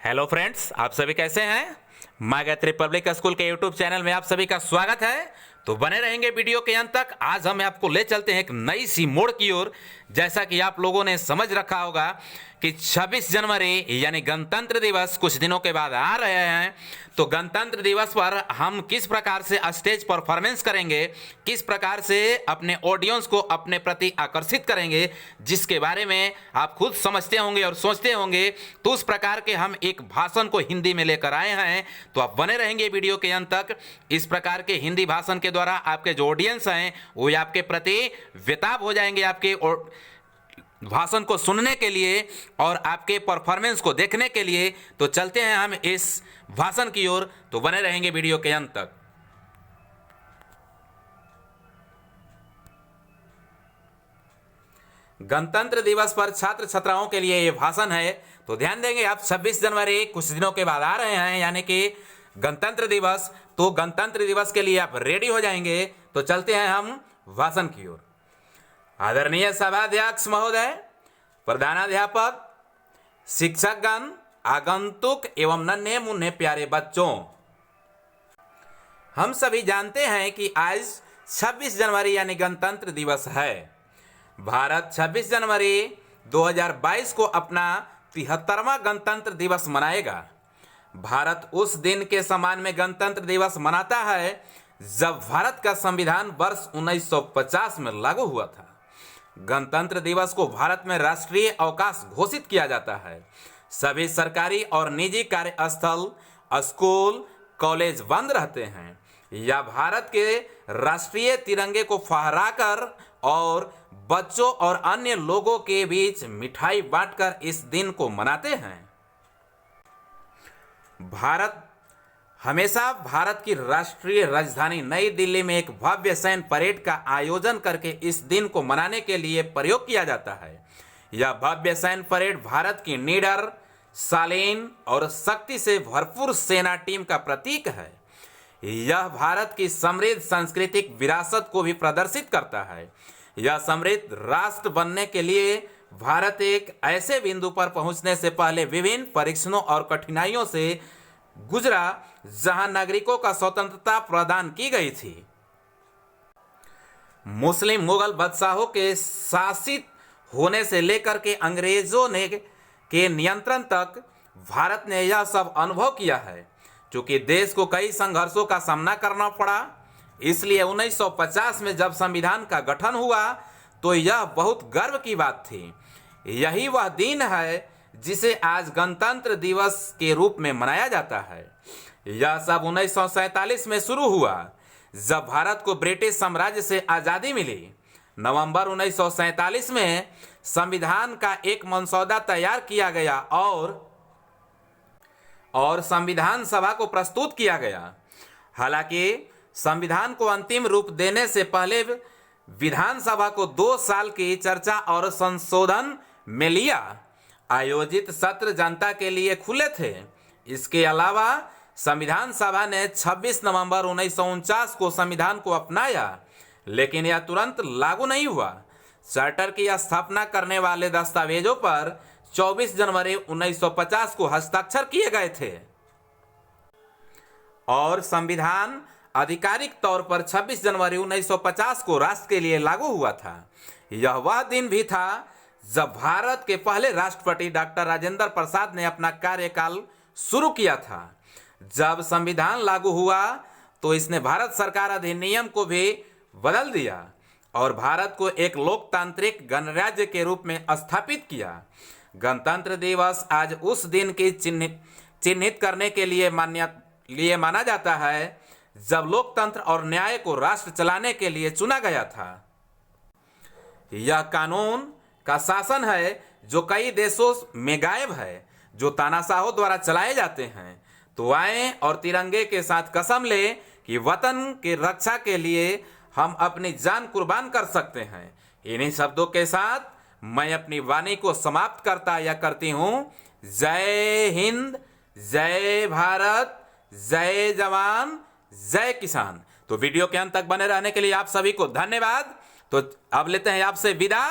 Hello friends, आप सभी कैसे हैं। माय गायत्री पब्लिक स्कूल के यूट्यूब चैनल में आप सभी का स्वागत है। तो बने रहेंगे वीडियो के अंत तक। आज हम आपको ले चलते हैं एक नई सी मोड़ की ओर। जैसा कि आप लोगों ने समझ रखा होगा कि 26 जनवरी यानी गणतंत्र दिवस कुछ दिनों के बाद आ रहे हैं। तो गणतंत्र दिवस पर हम किस प्रकार से स्टेज परफॉर्मेंस करेंगे, किस प्रकार से अपने ऑडियंस को अपने प्रति आकर्षित करेंगे, जिसके बारे में आप खुद समझते होंगे और सोचते होंगे। तो उस प्रकार के हम एक भाषण को हिंदी में लेकर आए हैं। तो आप बने रहेंगे वीडियो के अंत तक। इस प्रकार के हिंदी भाषण के द्वारा आपके जो ऑडियंस हैं वो आपके प्रति बेताब हो जाएंगे आपके भाषण को सुनने के लिए और आपके परफॉर्मेंस को देखने के लिए। तो चलते हैं हम इस भाषण की ओर। तो बने रहेंगे वीडियो के अंत तक। गणतंत्र दिवस पर छात्र छात्राओं के लिए ये भाषण है। तो ध्यान देंगे आप, 26 जनवरी कुछ दिनों के बाद आ रहे हैं, यानी कि गणतंत्र दिवस। तो गणतंत्र दिवस के लिए आप रेडी हो जाएंगे। तो चलते हैं हम भाषण की ओर। आदरणीय सभाध्यक्ष महोदय, प्रधानाध्यापक, शिक्षकगण, आगंतुक एवं नन्हे मुन्ने प्यारे बच्चों, हम सभी जानते हैं कि आज 26 जनवरी यानी गणतंत्र दिवस है। भारत 26 जनवरी 2022 को अपना 73वां गणतंत्र दिवस मनाएगा। भारत उस दिन के समान में गणतंत्र दिवस मनाता है जब भारत का संविधान वर्ष 1950 में लागू हुआ था। गणतंत्र दिवस को भारत में राष्ट्रीय अवकाश घोषित किया जाता है। सभी सरकारी और निजी कार्यस्थल, स्कूल, कॉलेज बंद रहते हैं या भारत के राष्ट्रीय तिरंगे को फहराकर और बच्चों और अन्य लोगों के बीच मिठाई बांटकर इस दिन को मनाते हैं। भारत की राष्ट्रीय राजधानी नई दिल्ली में एक भव्य सैन्य परेड का आयोजन करके इस दिन को मनाने के लिए प्रयोग किया जाता है। यह भव्य सैन्य परेड भारत की निडर, शालीन और शक्ति से भरपूर सेना टीम का प्रतीक है। यह भारत की समृद्ध सांस्कृतिक विरासत को भी प्रदर्शित करता है। यह समृद्ध राष्ट्र बनने के लिए भारत एक ऐसे बिंदु पर पहुंचने से पहले विभिन्न परीक्षणों और कठिनाइयों से गुजरा जहां नागरिकों का स्वतंत्रता प्रदान की गई थी। मुस्लिम मुगल बादशाहों के शासित होने से लेकर के अंग्रेजों के नियंत्रण तक भारत ने यह सब अनुभव किया है। चूंकि देश को कई संघर्षों का सामना करना पड़ा, इसलिए 1950 में जब संविधान का गठन हुआ तो यह बहुत गर्व की बात थी। यही वह दिन है जिसे आज गणतंत्र दिवस के रूप में मनाया जाता है। यह सब 1947 में शुरू हुआ जब भारत को ब्रिटिश साम्राज्य से आज़ादी मिली। नवंबर 1947 में संविधान का एक मसौदा तैयार किया गया और संविधान सभा को प्रस्तुत किया गया। हालांकि संविधान को अंतिम रूप देने से पहले विधानसभा को 2 साल की चर्चा और संशोधन में लिया आयोजित सत्र जनता के लिए खुले थे। इसके अलावा संविधान सभा ने 26 नवंबर 1949 को संविधान को अपनाया, लेकिन यह तुरंत लागू नहीं हुआ। चार्टर की स्थापना करने वाले दस्तावेजों पर 24 जनवरी 1950 को हस्ताक्षर किए गए थे और संविधान आधिकारिक तौर पर 26 जनवरी 1950 को राष्ट्र के लिए लागू हुआ था। यह वह दिन भी था जब भारत के पहले राष्ट्रपति डॉक्टर राजेंद्र प्रसाद ने अपना कार्यकाल शुरू किया था। जब संविधान लागू हुआ तो इसने भारत सरकार अधिनियम को भी बदल दिया और भारत को एक लोकतांत्रिक गणराज्य के रूप में स्थापित किया। गणतंत्र दिवस आज उस दिन की चिन्हित करने के लिए माना जाता है जब लोकतंत्र और न्याय को राष्ट्र चलाने के लिए चुना गया था। यह कानून का शासन है जो कई देशों में गायब है, जो तानाशाहों द्वारा चलाए जाते हैं। तो आए और तिरंगे के साथ कसम ले कि वतन की रक्षा के लिए हम अपनी जान कुर्बान कर सकते हैं। इन्हीं शब्दों के साथ मैं अपनी वाणी को समाप्त करता या करती हूँ। जय हिंद, जय भारत, जय जवान, जय किसान। तो वीडियो के अंत तक बने रहने के लिए आप सभी को धन्यवाद। तो अब लेते हैं आपसे विदा।